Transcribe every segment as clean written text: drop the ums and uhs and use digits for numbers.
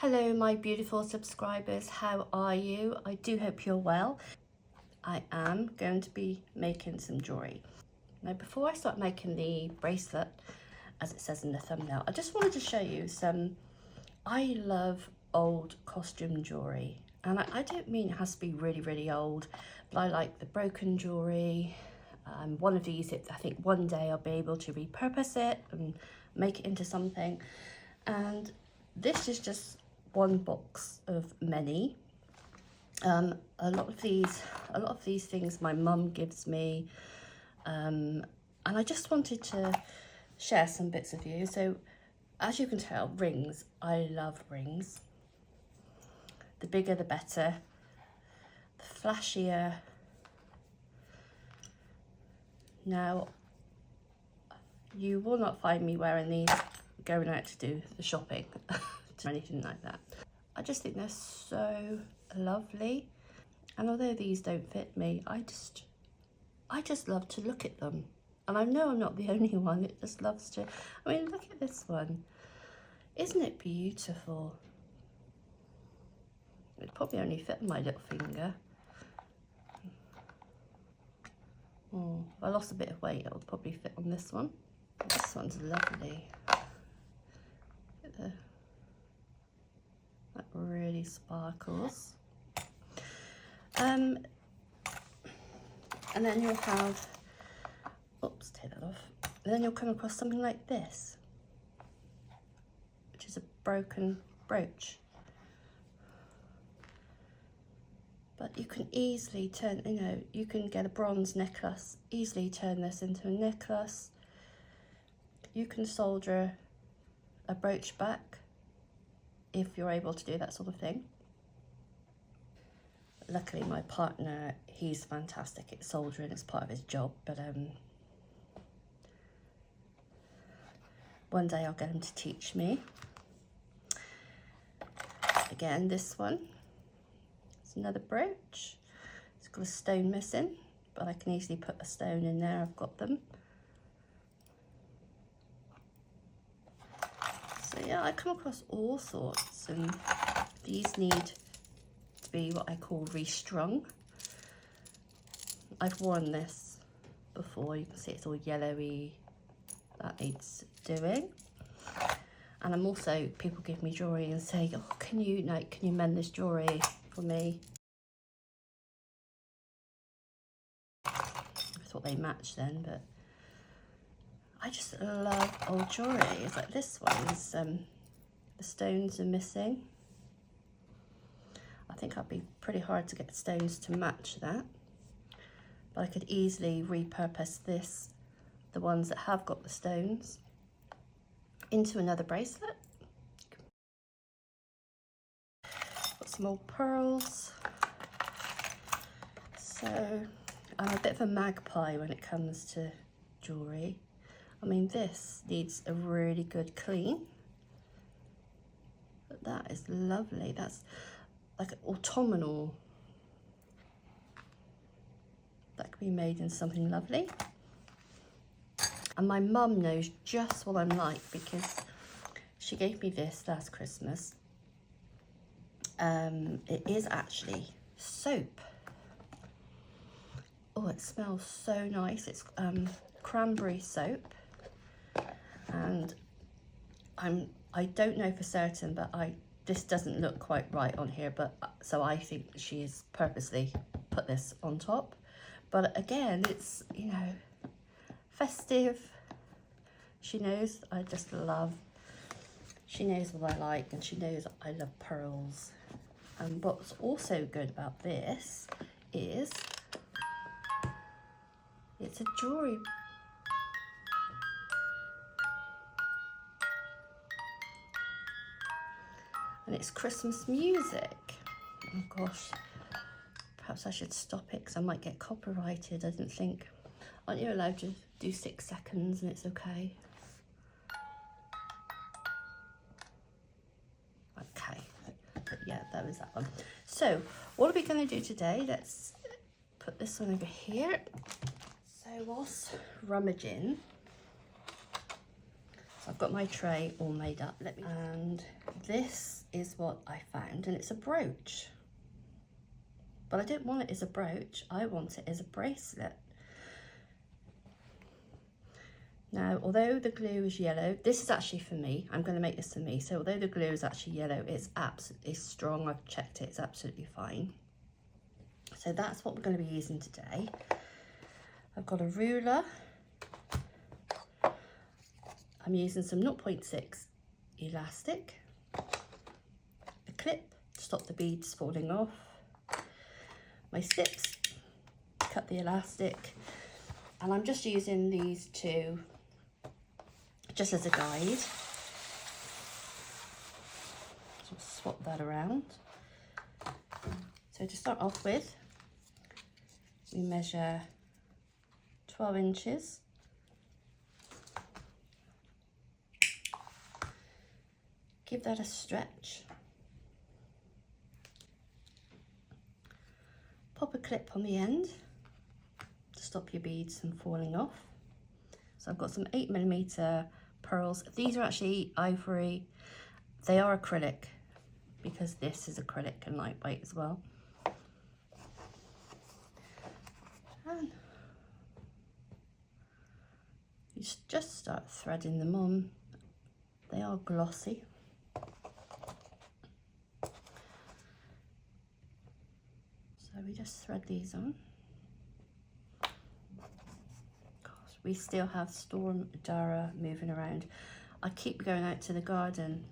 Hello my beautiful subscribers, how are you? I do hope you're well. I am going to be making some jewellery. Now before I start making the bracelet, as it says in the thumbnail, I just wanted to show you I love old costume jewellery. And I don't mean it has to be really old, but I like the broken jewellery. One of these, I think one day I'll be able to repurpose it and make it into something. And this is just one box of many. A lot of these things my mum gives me, and I just wanted to share some bits with you. So as you can tell, rings, I love rings. The bigger the better, the flashier. Now you will not find me wearing these going out to do the shopping or anything like that. I just think they're so lovely, and although these don't fit me, I just love to look at them. And I know I'm not the only one that just loves to. I mean, look at this one. Isn't it beautiful? It'd probably only fit on my little finger. Oh, if I lost a bit of weight, it'll probably fit on this one. This one's lovely. That really sparkles. And then you'll have, oops, take that off. And then you'll come across something like this, which is a broken brooch. But you can easily turn, you can get a bronze necklace, easily turn this into a necklace. You can solder a brooch back if you're able to do that sort of thing. Luckily my partner, he's fantastic at soldering, it's part of his job, but one day I'll get him to teach me. Again, this one, it's another brooch. It's got a stone missing, but I can easily put a stone in there, I've got them. So yeah, I come across all sorts, and these need to be what I call restrung. I've worn this before, you can see it's all yellowy, that needs doing. And I'm also, people give me jewellery and say, oh, can you mend this jewellery for me? I thought they matched then, but I just love old jewellery. It's like this one's, the stones are missing. I think I'd be pretty hard to get stones to match that. But I could easily repurpose this, the ones that have got the stones, into another bracelet. Got some old pearls. So I'm a bit of a magpie when it comes to jewellery. I mean, this needs a really good clean, but that is lovely. That's like an autumnal. That could be made in something lovely. And my mum knows just what I'm like, because she gave me this last Christmas. It is actually soap. Oh, it smells so nice. It's cranberry soap. And I don't know for certain, but this doesn't look quite right on here, but so I think she has purposely put this on top. But again, it's, festive. She knows she knows what I like, and she knows I love pearls. And what's also good about this is it's a jewellery. And it's Christmas music. Oh gosh, perhaps I should stop it because I might get copyrighted. I didn't think. Aren't you allowed to do 6 seconds and it's okay? Okay, but yeah, that was that one. So what are we going to do today? Let's put this one over here. So whilst rummaging, so I've got my tray all made up. And this is what I found, and it's a brooch. But I don't want it as a brooch, I want it as a bracelet. Now, although the glue is yellow, this is actually for me, I'm going to make this for me, so although the glue is actually yellow, it's absolutely strong, I've checked it, it's absolutely fine. So that's what we're going to be using today. I've got a ruler, I'm using some 0.6 elastic, a clip to stop the beads falling off, my snips, cut the elastic, and I'm just using these two just as a guide. So swap that around. So to start off with, we measure 12 inches. Give that a stretch. Pop a clip on the end to stop your beads from falling off. So I've got some 8mm pearls. These are actually ivory. They are acrylic because this is acrylic and lightweight as well. And you just start threading them on. They are glossy. So we just thread these on. Gosh, we still have Storm Dara moving around. I keep going out to the garden.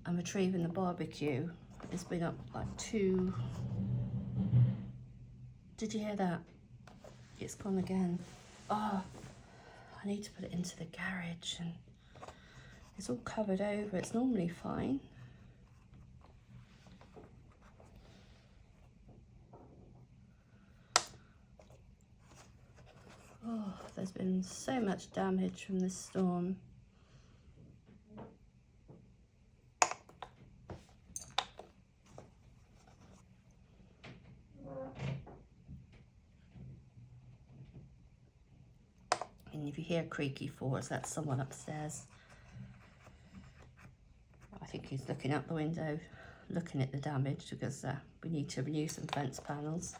I'm retrieving the barbecue. It's been up like 2. Did you hear that? It's gone again. Oh, I need to put it into the garage, and it's all covered over. It's normally fine. Oh, there's been so much damage from this storm. And if you hear creaky floors, that's someone upstairs. I think he's looking out the window, looking at the damage, because we need to renew some fence panels.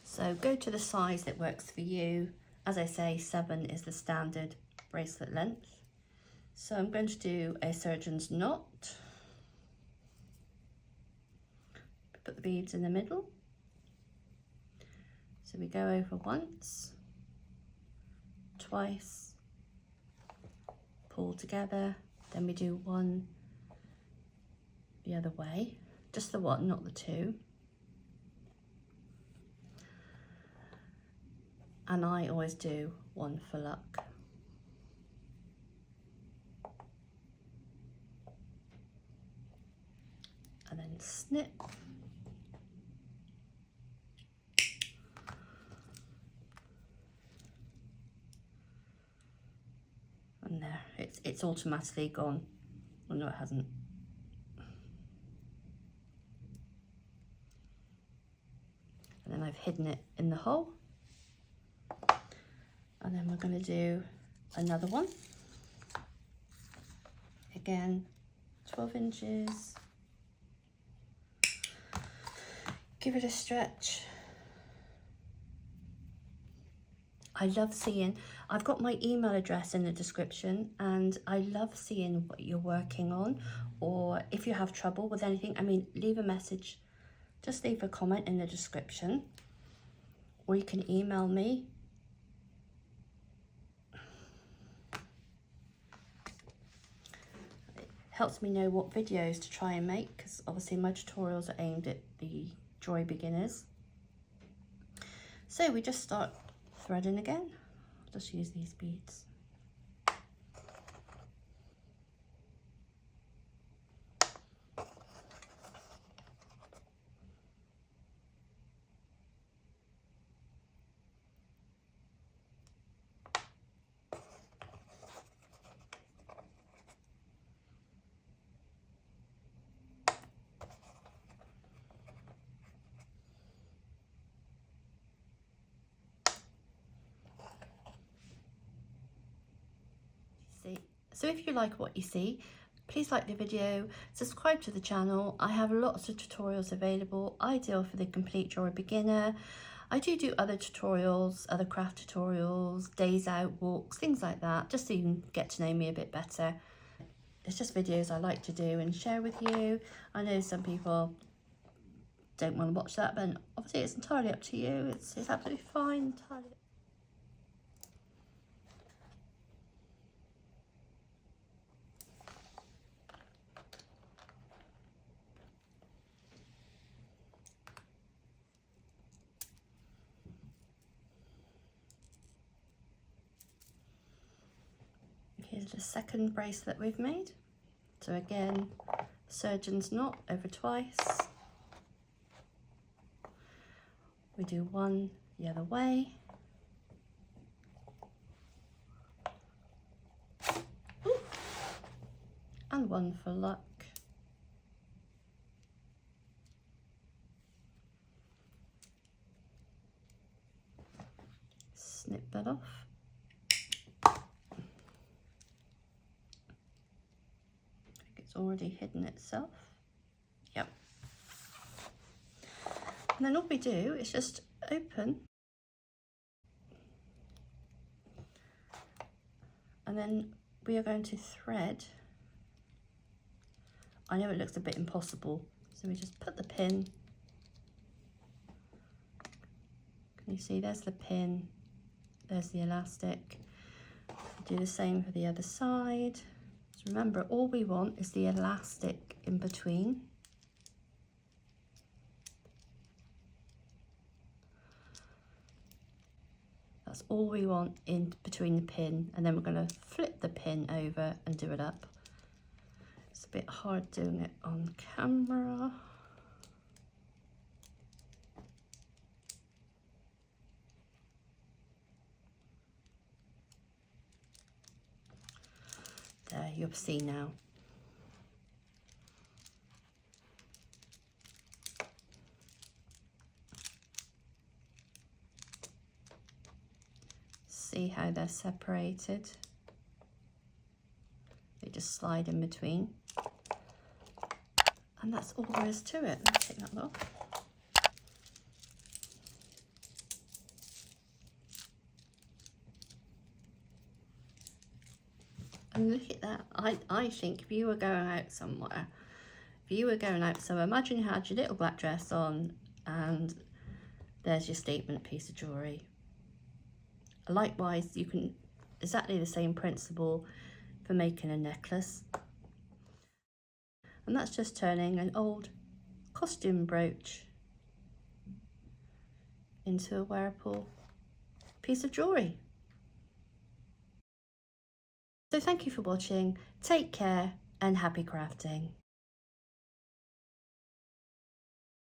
So go to the size that works for you. As I say, 7 is the standard bracelet length. So I'm going to do a surgeon's knot. Put the beads in the middle. So we go over once, twice, pull together, then we do one the other way. Just the one, not the two. And I always do one for luck. And then snip. And there, it's automatically gone. Well, no, it hasn't. And then I've hidden it in the hole. And then we're going to do another one. Again, 12 inches. Give it a stretch. I love seeing, I've got my email address in the description, and I love seeing what you're working on, or if you have trouble with anything, I mean, leave a message, just leave a comment in the description, or you can email me. It helps me know what videos to try and make, because obviously my tutorials are aimed at the jewelry beginners. So we just start threading again. I'll just use these beads. So if you like what you see, please like the video, subscribe to the channel. I have lots of tutorials available, ideal for the complete jewellery beginner. I do other tutorials, other craft tutorials, days out, walks, things like that, just so you can get to know me a bit better. It's just videos I like to do and share with you. I know some people don't want to watch that, but obviously it's entirely up to you. It's absolutely fine. Entirely. Here's the second bracelet we've made. So again, surgeon's knot over twice. We do one the other way. Ooh. And one for luck. Snip that off. It's already hidden itself. Yep. And then all we do is just open, and then we are going to thread. I know it looks a bit impossible, so we just put the pin. Can you see there's the pin, there's the elastic. Do the same for the other side. So remember, all we want is the elastic in between. That's all we want in between the pin, and then we're going to flip the pin over and do it up. It's a bit hard doing it on camera. There, you'll see now. See how they're separated? They just slide in between. And that's all there is to it. Let me take that off. And look at that. I think if you were going out somewhere, imagine you had your little black dress on and there's your statement piece of jewellery. Likewise, you can, exactly the same principle for making a necklace. And that's just turning an old costume brooch into a wearable piece of jewellery. So thank you for watching, take care and happy crafting.